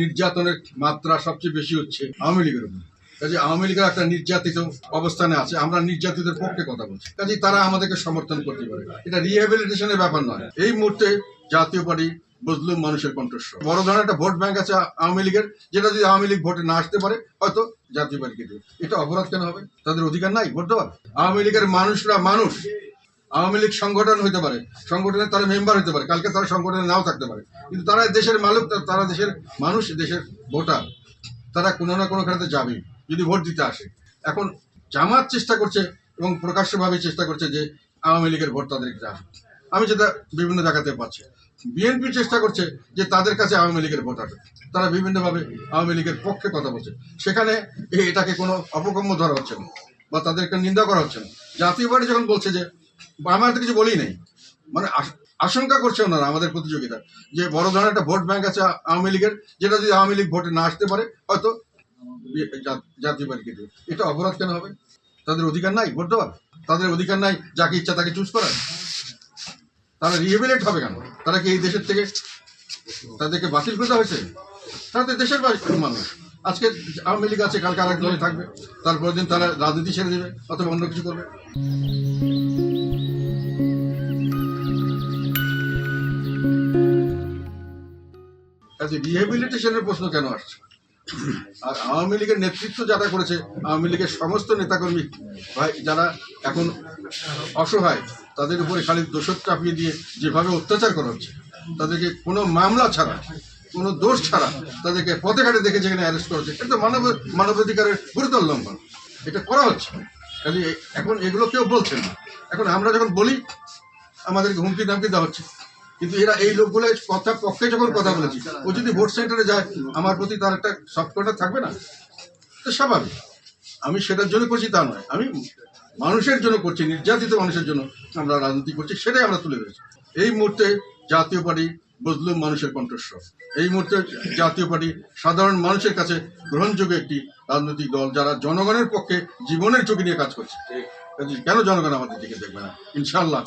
নির্যাতনের মাত্রা সবচেয়ে বেশি হচ্ছে আওয়ামী লীগের উপর। কাজে আওয়ামী লীগের একটা নির্যাতিত অবস্থানে আছে, আমরা নির্যাতিতের পক্ষে কথা বলছি, কাজে তারা আমাদেরকে সমর্থন করতে পারে, এটা রিহ্যাবিলিটেশনের ব্যাপার নয়। এই মুহূর্তে জাতীয় পার্টি বজলুম মানুষের কণ্ঠস্বর, বড় ধরনের একটা ভোট ব্যাংক আছে আওয়ামী লীগের, যেটা যদি আওয়ামী লীগ ভোটে না আসতে পারে হয়তো জাতীয় পার্টিকে দেবে। এটা অপরাধ কেন হবে? তাদের অধিকার নাই ভোট দেওয়ার? আওয়ামী লীগের মানুষরা মানুষ, আওয়ামী লীগ সংগঠন হতে পারে, সংগঠনের তারা মেম্বার হতে পারে, কালকে তারা সংগঠনে নাও থাকতে পারে, কিন্তু তারা দেশের মালিক, তারা দেশের মানুষ, দেশের ভোটার, তারা কোনো না কোনো খাতে যাবে যদি ভোট দিতে আসে। এখন জামাত চেষ্টা করছে এবং প্রকাশ্যভাবে চেষ্টা করছে যে আওয়ামী লীগের ভোট তাদেরকে আসে, আমি যেটা বিভিন্ন জায়গাতে পাচ্ছি। বিএনপি চেষ্টা করছে যে তাদের কাছে আওয়ামী লীগের ভোট আসে, তারা বিভিন্নভাবে আওয়ামী লীগের পক্ষে কথা বলছে, সেখানে এটাকে কোনো অপকম্য ধরা হচ্ছে না বা তাদেরকে নিন্দা করা হচ্ছে না। জাতীয় পার্টি যখন বলছে যে আমরা তো কিছু বলি নেই, মানে আশঙ্কা করছে ওনারা আমাদের প্রতিযোগিতা যে বড় ধরনের একটা ভোট ব্যাংক আছে আওয়ামী লীগের, যেটা যদি আওয়ামী লীগ ভোটে না আসতে পারে হয়তো জাতীয় পার্টিকে দেবে। এটা অপরাধ কেন হবে? তাদের অধিকার নাই ভোট দেওয়ার? তাদের অধিকার নাই যাকে ইচ্ছা তাকে চুজ করার? তারা রিহেবিলিট হবে কেন? তারা কি এই দেশের থেকে তাদেরকে বাতিল করতে হয়েছে? তাদের দেশের মানুষ। আজকে আওয়ামী লীগ আছে, কালকে আরেক দলে থাকবে, তারপরের দিন তারা রাজনীতি ছেড়ে দেবে অথবা অন্য কিছু করবে। রিহেবিলিটেশনের প্রশ্ন কেন আসছে? আর আওয়ামী লীগের নেতৃত্ব যারা করেছে, আওয়ামী লীগের সমস্ত নেতাকর্মী ভাই যারা এখন অসহায়, তাদের উপরে খালি দোষক চাপিয়ে দিয়ে যেভাবে অত্যাচার করা হচ্ছে, তাদেরকে কোনো মামলা ছাড়া, কোনো দোষ ছাড়া তাদেরকে পথে ঘাটে দেখে যেখানে অ্যারেস্ট করা হচ্ছে, এটা তো মানবাধিকারের গুরুতর লঙ্ঘন। এটা করা হচ্ছে, কাজে এখন এগুলো কেউ বলছে না। এখন আমরা যখন বলি আমাদেরকে হুমকি দামকি দেওয়া হচ্ছে, কিন্তু এরা এই লোকগুলো কথা পক্ষে যখন কথা বলেছি, ও যদি ভোট সেন্টারে যায় আমার প্রতি তার একটা সফট কর্নার থাকবে না? তো স্বাভাবিক। আমি সেটার জন্য করছি তা নয়, আমি মানুষের জন্য করছি, নির্যাতিত মানুষের জন্য আমরা রাজনীতি করছি, সেটাই আমরা তুলে ধরেছি। এই মুহূর্তে জাতীয় পার্টি বজলুম মানুষের কণ্ঠস্বর, এই মুহূর্তে জাতীয় পার্টি সাধারণ মানুষের কাছে গ্রহণযোগ্য একটি রাজনৈতিক দল, যারা জনগণের পক্ষে জীবনের ঝুঁকি নিয়ে কাজ করছে। কেন জনগণ আমাদের দিকে দেখবে না? ইনশাল্লাহ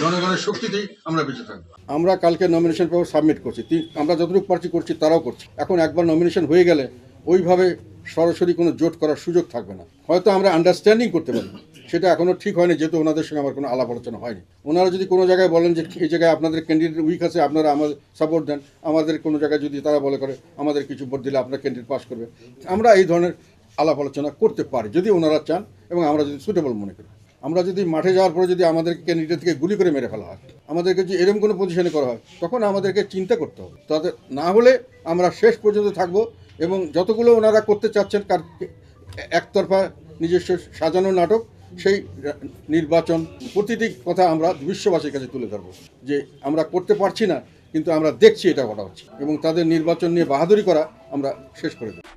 জনগণের শক্তিতেই আমরা বেঁচে থাকবো। আমরা কালকে নমিনেশন পেপার সাবমিট করছি, আমরা যতটুকু পারছি করছি, তারাও করছি। এখন একবার নমিনেশন হয়ে গেলে ওইভাবে সরাসরি কোনো জোট করার সুযোগ থাকবে না। হয়তো আমরা আন্ডারস্ট্যান্ডিং করতে পারি, সেটা এখনও ঠিক হয়নি, যেহেতু ওনাদের সঙ্গে আমার কোনো আলাপ আলোচনা হয়নি। ওনারা যদি কোনো জায়গায় বলেন যে এই জায়গায় আপনাদের ক্যান্ডিডেট উইক আছে, আপনারা আমাদের সাপোর্ট দেন, আমাদের কোনো জায়গায় যদি তারা বলে করে আমাদের কিছু ভোট দিলে আপনার ক্যান্ডিডেট পাস করবে, আমরা এই ধরনের আলাপ আলোচনা করতে পারি যদি ওনারা চান এবং আমরা যদি সুটেবল মনে করি। আমরা যদি মাঠে যাওয়ার পরে যদি আমাদের ক্যান্ডিডেট থেকে গুলি করে মেরে ফেলা হয়, আমাদেরকে যদি এরকম কোনো পজিশনে করা হয়, তখন আমাদেরকে চিন্তা করতে হবে। তাদের না হলে আমরা শেষ পর্যন্ত থাকবো এবং যতগুলো ওনারা করতে চাচ্ছেন একতরফা নিজস্ব সাজানো নাটক, সেই নির্বাচন প্রতিটি কথা আমরা বিশ্ববাসীর কাছে তুলে ধরবো যে আমরা করতে পারছি না, কিন্তু আমরা দেখছি এটা ঘটা হচ্ছে, এবং তাদের নির্বাচন নিয়ে বাহাদুরি করা আমরা শেষ করে দেবো।